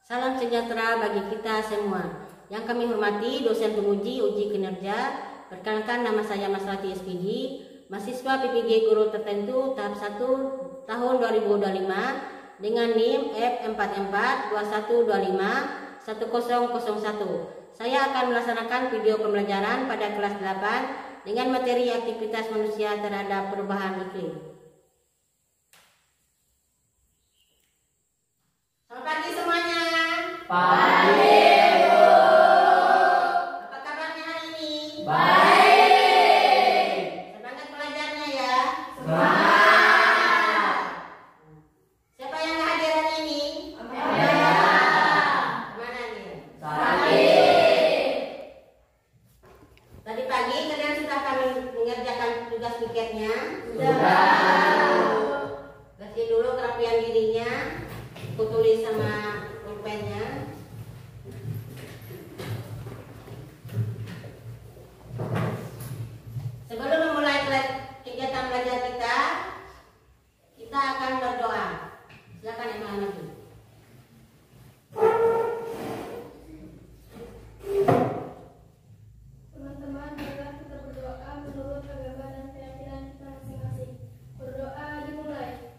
Salam sejahtera bagi kita semua. Yang kami hormati dosen penguji uji kinerja. Perkenalkan, nama saya Mas Rati SPD, mahasiswa PPG Guru Tertentu tahap 1 tahun 2025 dengan NIM F4421251001. Saya akan melaksanakan video pembelajaran pada kelas 8 dengan materi aktivitas manusia terhadap perubahan iklim. Selamat pagi semuanya. Pagi, Bu. Apa kabarnya hari ini? Baik. Semangat belajarnya ya. Semangat. Siapa yang nggak hadir hari ini? Amelia. Mana dia? Sakit. Tadi pagi kalian sudah kami mengerjakan tugas piketnya. Sudah. Bersih dulu kerapian dirinya. Aku tulis sama pulpennya. Sebelum memulai kegiatan belajar kita akan berdoa. Silakan Ibu Hamidi. Teman-teman, marilah kita berdoa menurut agama dan keyakinan kita masing-masing. Berdoa dimulai.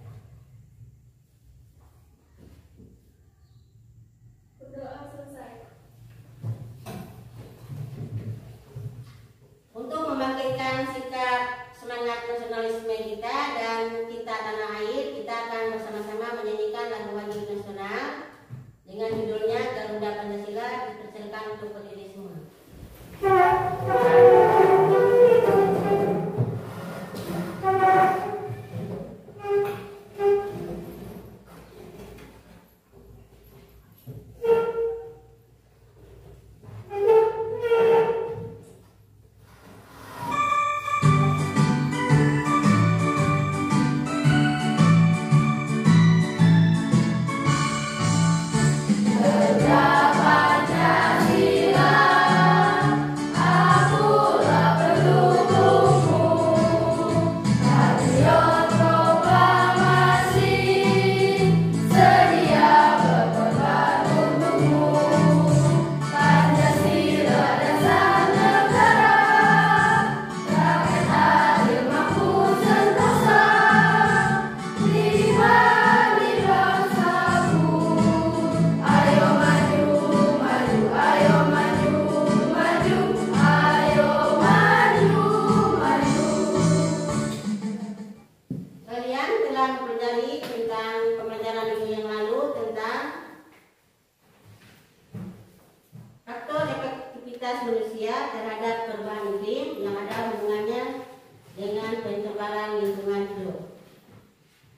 Berdoa selesai. Untuk membangkitkan sikap semangat nasionalisme kita dan kita tanah air, kita akan bersama-sama menyanyikan lagu wajib nasional dengan judulnya Garuda Pancasila, dipersilakan untuk berdiri semua. Kalian telah mempelajari tentang pembelajaran minggu yang lalu tentang faktor efektivitas manusia terhadap perubahan iklim yang ada hubungannya dengan pencemaran lingkungan hidup.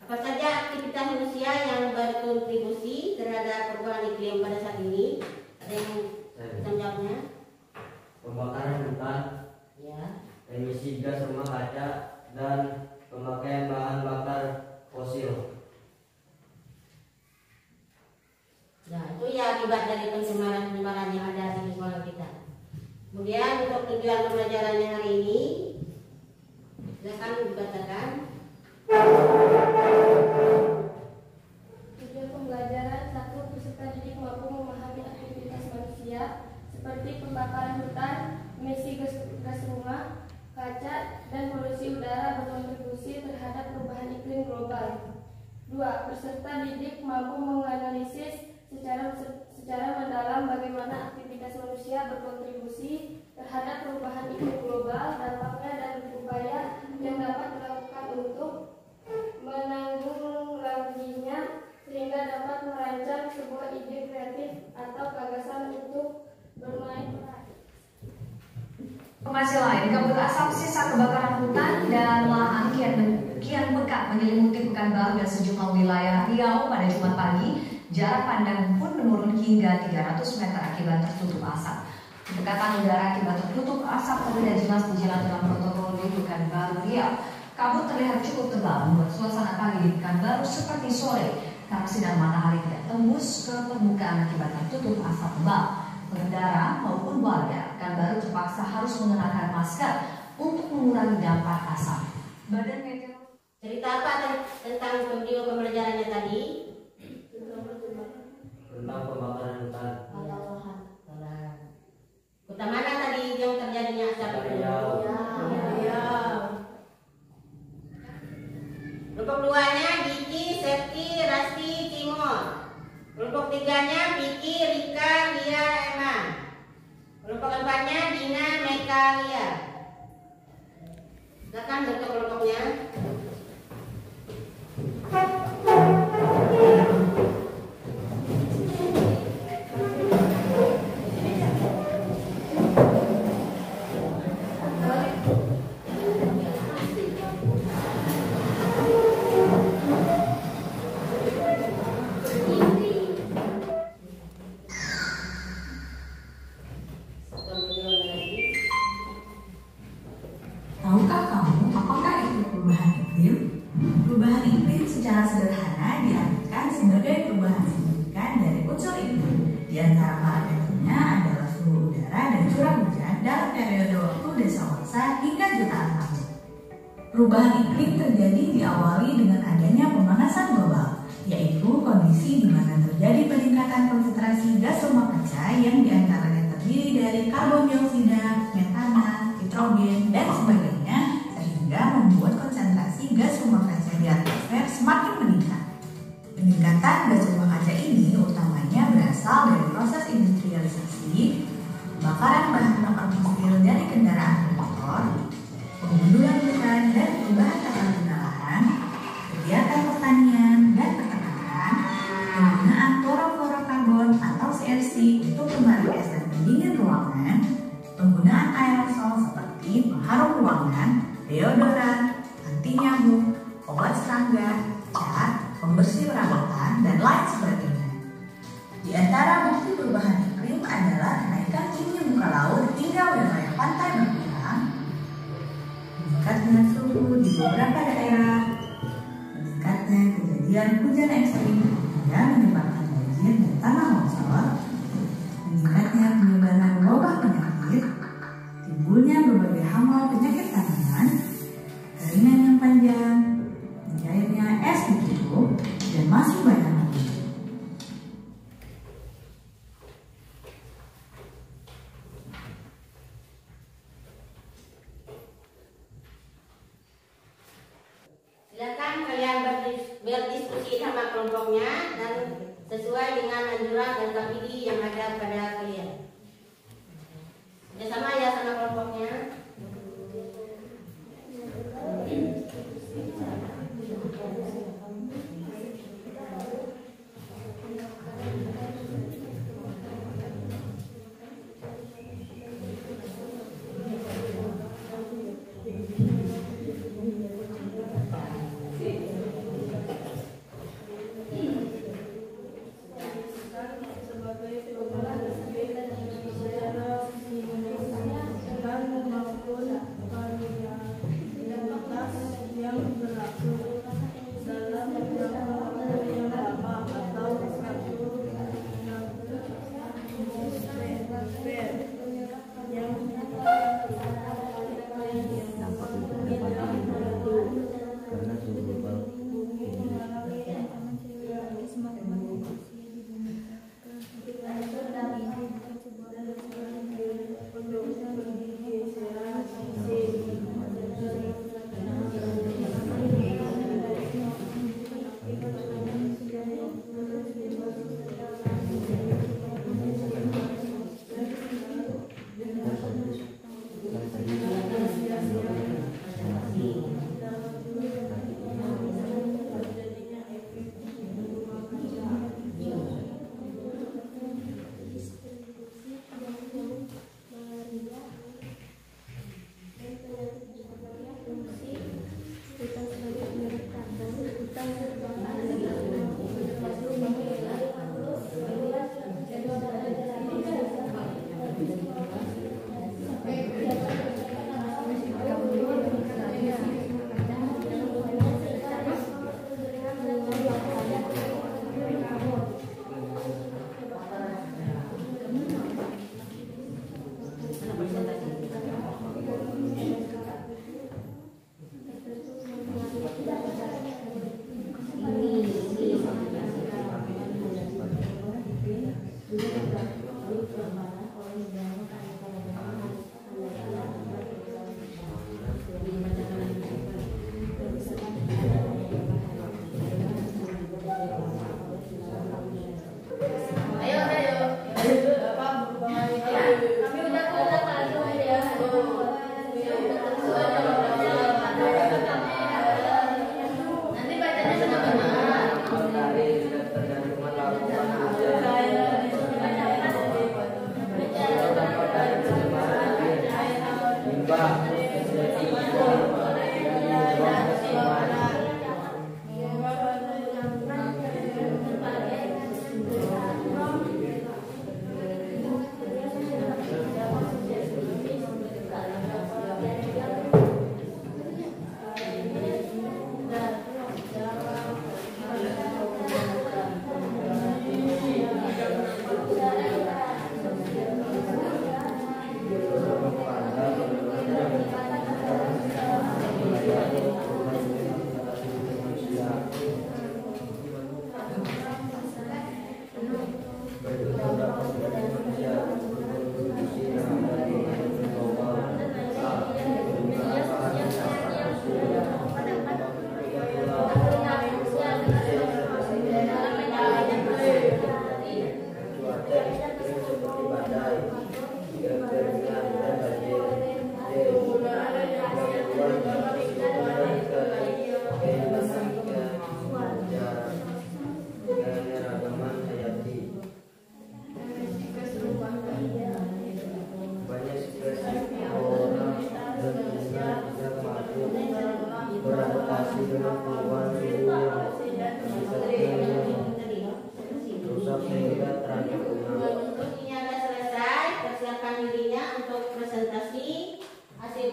Apa saja aktivitas manusia yang berkontribusi terhadap perubahan iklim pada saat ini? Ada yang bisa menjawabnya? Pembakaran hutan, Ya. emisi gas rumah kaca, dan pemakaian bahan bakar fosil. Nah, itu ya akibat dari pencemaran yang ada di lingkungan kita. Kemudian untuk tujuan pembelajarannya hari ini, silakan dibacakan. Tujuan pembelajaran 1. Peserta didik mampu memahami aktivitas manusia seperti pembakaran hutan, emisi gas rumah kaca, dan polusi udara berkontribusi terhadap perubahan iklim global. 2. Peserta didik mampu menganalisis secara mendalam bagaimana aktivitas manusia berkontribusi terhadap perubahan iklim global, dampaknya, dan upaya yang dapat dilakukan untuk menanggulanginya sehingga dapat merancang sebuah ide kreatif atau gagasan untuk bermain peran. Informasi lain, kabut asap sisa kebakaran hutan dan lahan kian pekat menyelimuti Pekanbaru dan sejumlah wilayah Riau pada Jumat pagi. Jarak pandang pun menurun hingga 300 meter akibat tertutup asap. Pekatan udara akibat tertutup asap terlihat jelas di jalan dalam protokol di Pekanbaru Riau. Kabut terlihat cukup tebal membuat suasana pagi di Pekanbaru seperti sore karena sinar matahari tidak tembus ke permukaan akibat tertutup asap tebal. Pengendara maupun warga Pekanbaru terpaksa harus mengenakan masker untuk mengurangi dampak asap. Badan Meteorologi. Cerita apa tentang video pembelajarannya tadi? Tentang pembakaran Kelompok 3-nya Vicky, Rika, Lia, Emma. Kelompok 4-nya Dina, Meka, Lia. Silakan bentuk kelompoknya. Tahukah kamu apakah itu perubahan iklim? Perubahan iklim secara sederhana diartikan sebagai perubahan signifikan dari unsur iklim. Di antara parameternya adalah suhu udara dan curah hujan dalam periode waktu dasawarsa hingga jutaan tahun. Perubahan iklim terjadi diawali dengan adanya pemanasan global, yaitu kondisi di mana terjadi peningkatan konsentrasi gas rumah kaca yang diantaranya terdiri dari karbon dioksida, metana, nitrogen, dan sebagainya, sehingga membuat konsentrasi gas rumah kaca di atmosfer semakin meningkat. Peningkatan gas rumah kaca ini utamanya berasal dari proses industrialisasi, pembakaran bahan bakar fosil dari kendaraan bermotor, penggundulan hutan dan perubahan tata guna lahan, kegiatan pertanian dan peternakan, penggunaan klorofluorokarbon atau CFC untuk pembarik es dan pendingin ruangan, penggunaan aerosol seperti pengharum ruangan, deodoran, anti nyamuk, obat serangga, cat, pembersih perawatan, dan lain sebagainya. Di antara bukti perubahan iklim adalah kenaikan tinggi muka laut hingga wilayah pantai berkurang, meningkatnya suhu di beberapa daerah, meningkatnya kejadian hujan ekstrim hingga menyebabkan banjir dan tanah longsor, meningkatnya penyebaran wabah penyakit, timbulnya berbagai hama penyakit tanaman, keringan yang panjang, mencairnya es di kutub, dan masih banyak lagi. Silakan kalian berdiskusi sama kelompoknya dan sesuai dengan anjuran dan KPD yang ada pada kalian. Bersama ya sama kelompoknya. Sebagai perubahan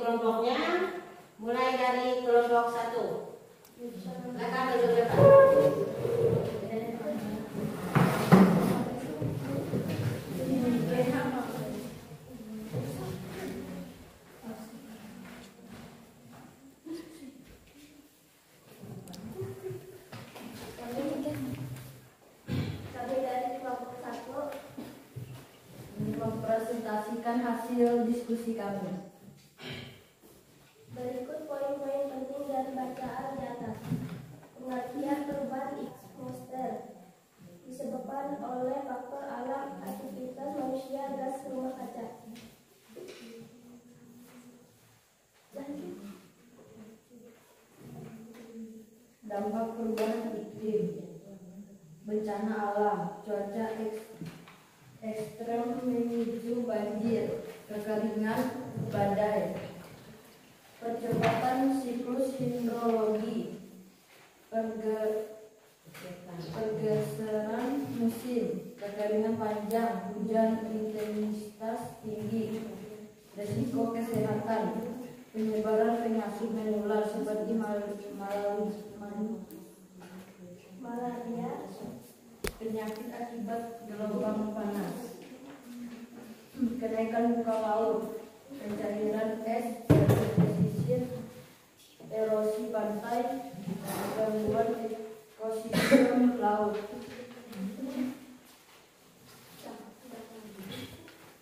kelompoknya, mulai dari kelompok 1. Silakan duduk. Kami dari kelompok 1 mempresentasikan hasil diskusi kami. Berikut poin-poin penting dari bacaan di atas. Pengertian perubahan atmosfer disebabkan oleh faktor alam, aktivitas manusia, gas rumah kaca. Dampak perubahan iklim, bencana alam, cuaca ekstrem memicu banjir, kekeringan, badai, percepatan siklus hidrologi, pergeseran musim, kekeringan panjang, hujan intensitas tinggi, risiko kesehatan, penyebaran penyakit menular seperti malaria, penyakit akibat gelombang panas, kenaikan muka laut, pencairan es dari pesisir, erosi pantai, gangguan ekosistem laut.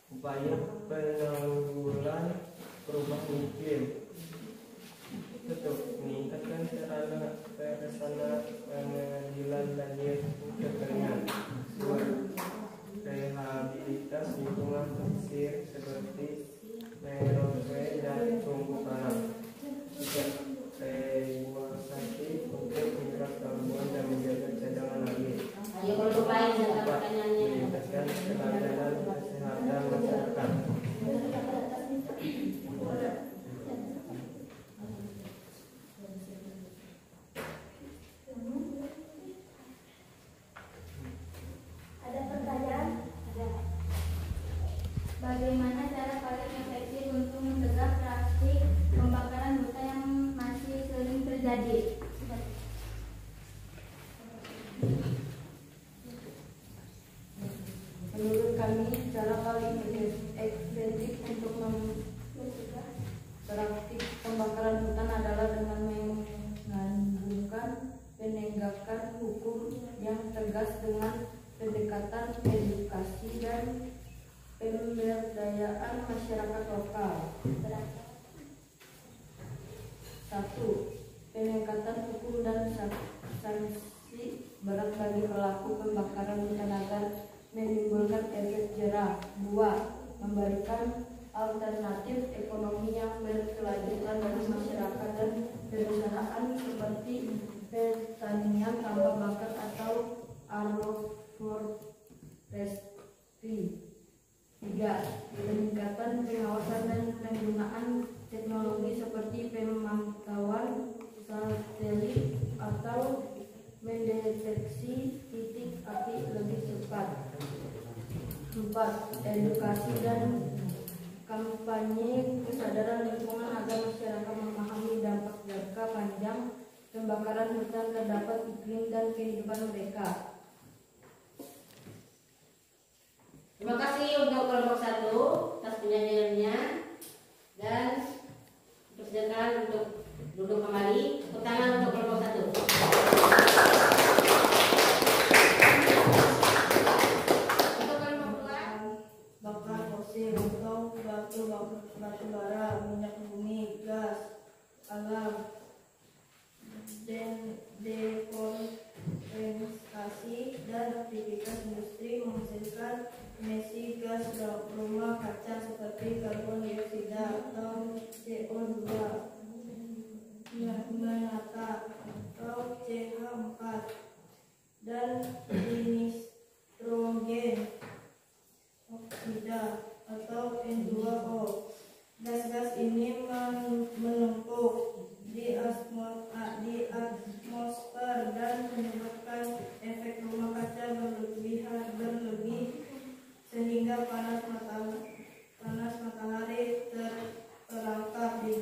Upaya penanggulangan perubahan iklim untuk meningkatkan terlaksana pengendalian banjir kekeringan. 2. Rehabilitas lingkungan pesisir seperti mangrove dan terumbu karang. 3. Regulasi untuk menyerap karbon dan menjaga cadangan air. Ayo kelompok lain yang pertanyaannya. Meningkatkan ketahanan kesehatan masyarakat. Ada pertanyaan? Bagaimana cara paling efektif untuk mencegah praktik pembakaran hutan yang masih sering terjadi? Menurut kami, cara paling efektif untuk mencegah praktik pembakaran hutan adalah dengan mengandungkan penegakan hukum yang tegas dengan pendekatan edukasi dan pemberdayaan masyarakat lokal. 1. Peningkatan hukum dan sanksi berat bagi pelaku pembakaran hutan agar menimbulkan efek jerah. 2. Memberikan alternatif ekonomi yang berkelanjutan bagi masyarakat dan perusahaan seperti pertanian tanpa bakar atau agroforestry. 3. Peningkatan pengawasan dan penggunaan teknologi seperti pemantauan satelit atau mendeteksi titik api lebih cepat. 4. Edukasi dan kampanye kesadaran lingkungan agar masyarakat memahami dampak jangka panjang pembakaran hutan terhadap iklim dan kehidupan mereka. Terima kasih untuk kelompok 1 atas penyajiannya dan persilakan untuk duduk kembali. Tepuk tangan untuk kelompok 1. Untuk kelompok 2, Bakar fosil atau batu bara, minyak bumi, gas alam, dan deforestasi dan aktivitas industri menghasilkan emisi gas rumah kaca seperti karbon dioksida atau CO2, nyata atau CH4, dan nitrogen oksida atau N2O. Gas-gas ini menumpuk di atmosfer dan menyebabkan efek rumah kaca berlebih sehingga panas matahari terperangkap di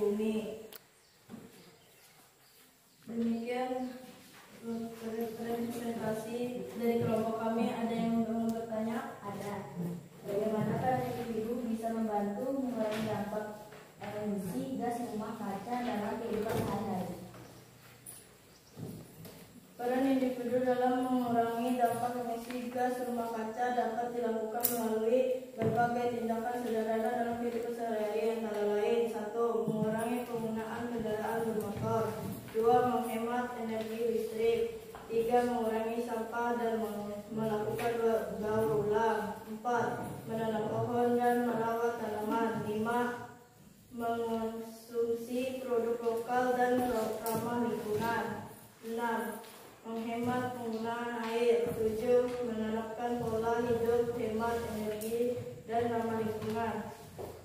dan ramah lingkungan.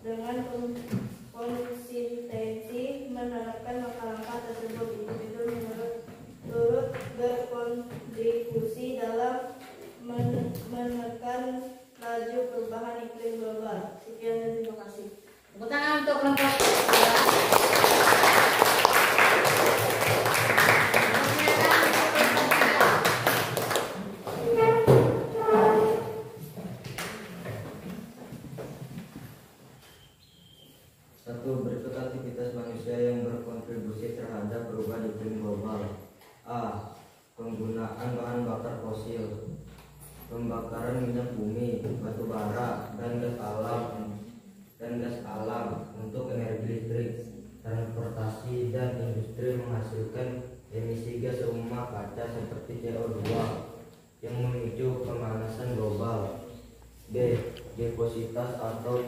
Dengan konsistensi menerapkan langkah-langkah tersebut, individu turut berkontribusi dalam menekan laju perubahan iklim global. Sekian dan terima kasih. Tepuk tangan untuk kelompok. Satu, berikut aktivitas manusia yang berkontribusi terhadap perubahan iklim global. A. Penggunaan bahan bakar fosil, pembakaran minyak bumi, batu bara, dan gas alam untuk energi listrik, transportasi, dan industri menghasilkan emisi gas rumah kaca seperti CO2 yang memicu pemanasan global. B. Depositas atau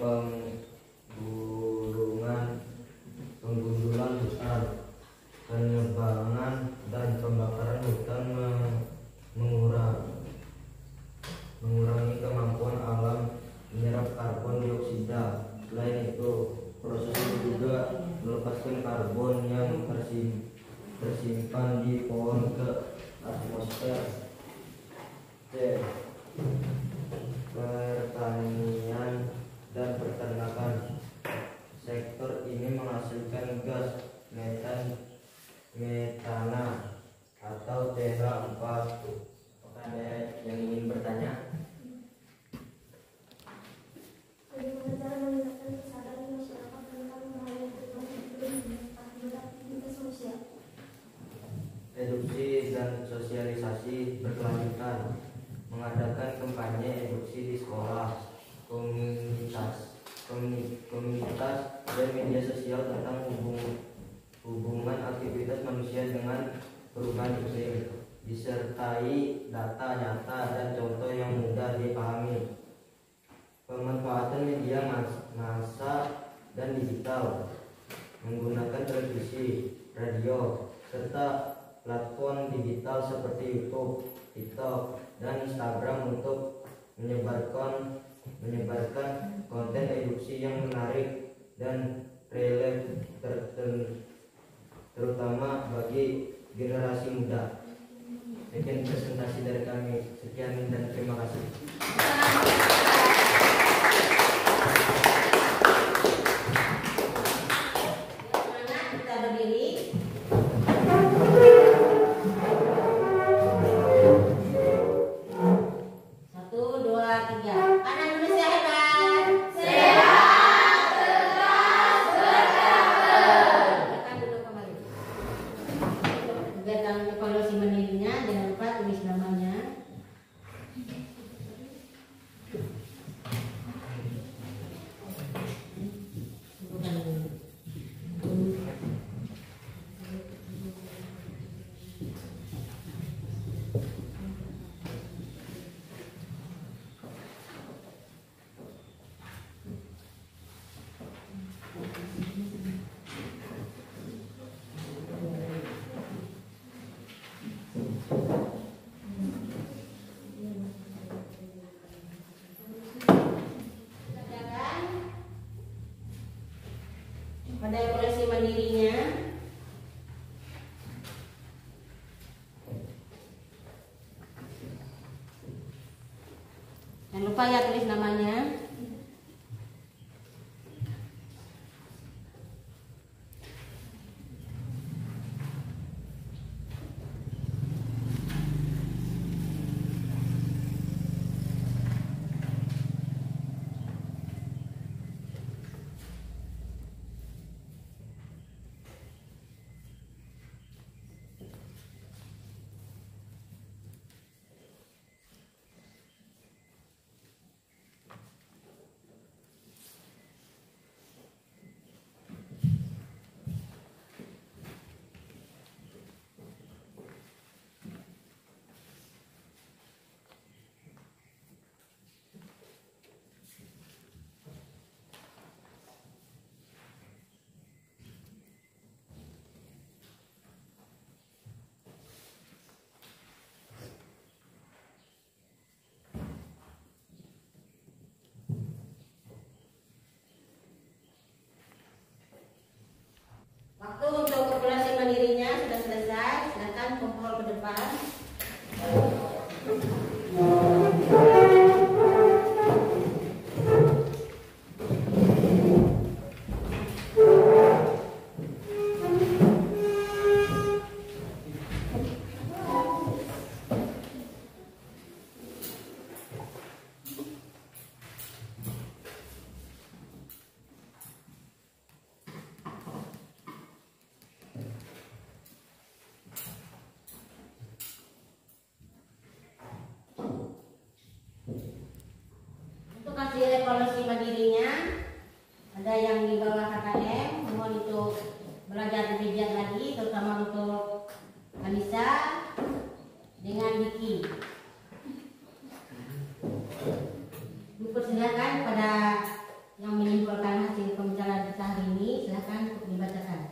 penggundulan hutan, penebangan dan pembakaran hutan mengurangi kemampuan alam menyerap karbon dioksida. Selain itu, proses ini juga melepaskan karbon yang tersimpan di pohon ke atmosfer. C. Pertanian dan peternakan. Sektor ini menghasilkan gas metana atau CH4. Apakah ada yang ingin bertanya? Bagaimana cara meningkatkan kesadaran masyarakat tentang bahaya perubahan iklim akibat aktivitas manusia? Edukasi dan sosialisasi berkelanjutan, mengadakan kampanye edukasi di sekolah, komunitas dan media sosial tentang hubungan aktivitas manusia dengan perubahan iklim, disertai data nyata dan contoh yang mudah dipahami. Pemanfaatan media massa dan digital, menggunakan televisi, radio, serta platform digital seperti YouTube, TikTok, dan Instagram untuk menyebarkan konten edukasi yang menarik dan relevan terutama bagi generasi muda. Sekian presentasi dari kami. Sekian dan terima kasih. Semangat, kita berdiri. Satu, dua, tiga. Anak Indonesia hebat. Silakan duduk kembali. Kegiatan evaluasi mandirinya, jangan lupa tulis namanya. Pada evaluasi mandirinya, jangan lupa ya tulis namanya. hasil evaluasi mandirinya ada yang di bawah KKM, mohon untuk belajar lebih giat lagi, terutama untuk Anissa dengan Diki. Dipersilakan pada yang menyimpulkan hasil pembicaraan kita hari ini, silakan untuk dibacakan.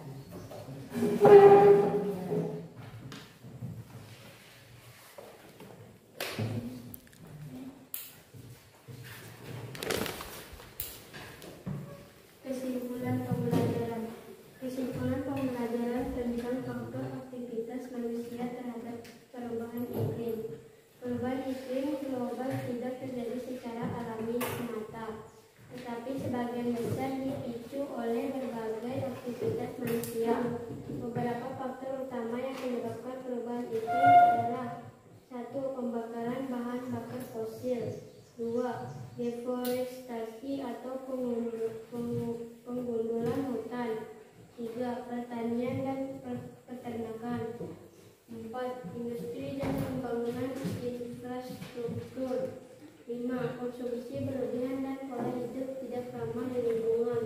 Kesimpulan pembelajaran tentang faktor aktivitas manusia terhadap perubahan iklim. Perubahan iklim global tidak terjadi secara alami semata, tetapi sebagian besar dipicu oleh berbagai aktivitas manusia. Beberapa faktor utama yang menyebabkan perubahan iklim adalah: 1. Pembakaran bahan bakar fosil. 2. Deforestasi atau penggundulan hutan. 3. Pertanian dan peternakan. 4. Industri dan pembangunan infrastruktur. 5. Konsumsi berlebihan dan pola hidup tidak ramah lingkungan.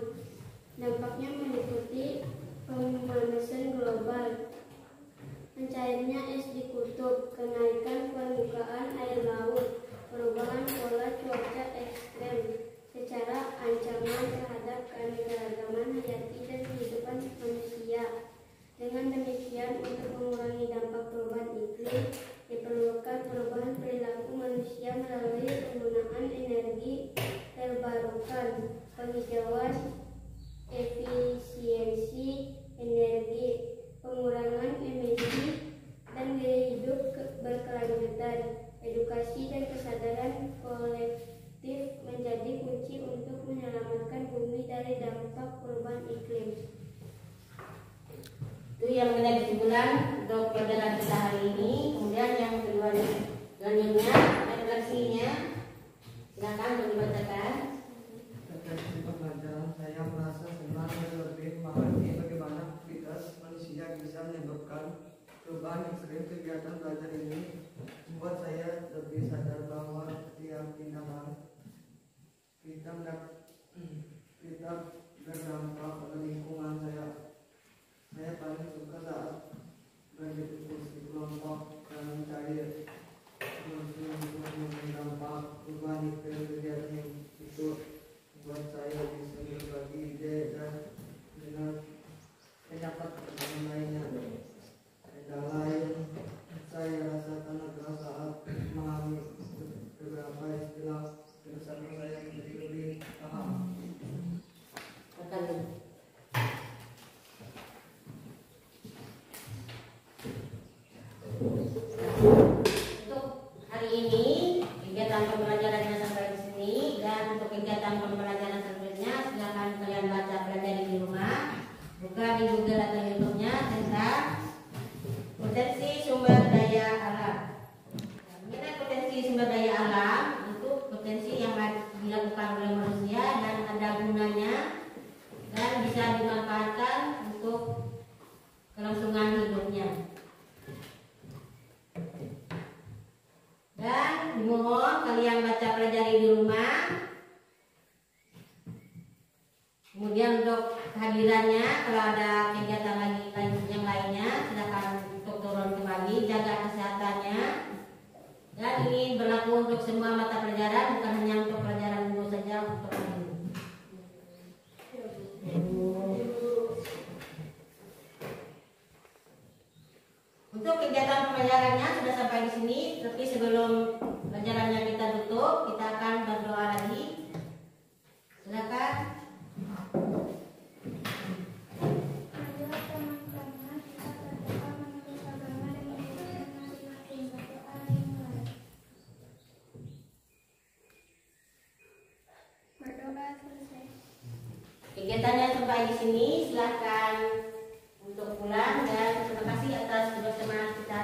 Dampaknya meliputi pemanasan global, mencairnya es di kutub, kenaikan permukaan air laut, perubahan pola cuaca ekstrem, secara ancaman terhadap keanekaragaman hayati dan kehidupan manusia. Dengan demikian, untuk mengurangi dampak perubahan iklim, diperlukan perubahan perilaku manusia melalui penggunaan energi terbarukan, penghijauan, efisiensi energi, pengurangan emisi, dan gaya hidup berkelanjutan. Edukasi dan kesadaran kolektif menjadi kunci untuk menyelamatkan bumi dari dampak perubahan iklim. Itu yang menjadi kesimpulan untuk pelajaran kita hari ini. Kemudian yang kedua selanjutnya refleksinya, silakan untuk dibacakan. Refleksi pembelajaran, saya merasa senang dan lebih memahami bagaimana aktivitas manusia bisa menyebabkan perubahan ekstrim. Kegiatan belajar ini membuat saya lebih sadar bahwa setiap tindakan kita berdampak pada lingkungan. Saya paling suka saat berdiskusi kelompok dan mencari solusi untuk berdampak perubahan iklim. Kegiatan itu membuat saya bisa berbagi ide dan dengan pendapat teman lainnya. Kendala yang saya rasakan adalah saat memahami beberapa istilah bersama saya menjadi lebih paham. Untuk hari ini kegiatan pembelajarannya sampai di sini, dan untuk kegiatan pembelajaran selanjutnya silakan kalian baca pelajari di rumah, buka di Google atau YouTube-nya tentang potensi sumber daya alam. Mengenai potensi sumber daya alam itu potensi yang dilakukan oleh manusia dan ada gunanya dan bisa dimanfaatkan untuk kelangsungan hidupnya. Dan dimohon kalian baca pelajari di rumah. Kemudian untuk kehadirannya, kalau ada kegiatan lagi yang lainnya, silakan untuk turun kembali, jaga kesehatannya. Dan ini berlaku untuk semua mata pelajaran, bukan hanya untuk pelajaran dulu saja untuk hari ini. Untuk kegiatan pembelajarannya sudah sampai di sini, tapi sebelum pelajarannya kita tutup, kita akan berdoa lagi. Silakan. Kegiatannya sampai di sini, silakan untuk pulang dan terima kasih atas kebersamaan kita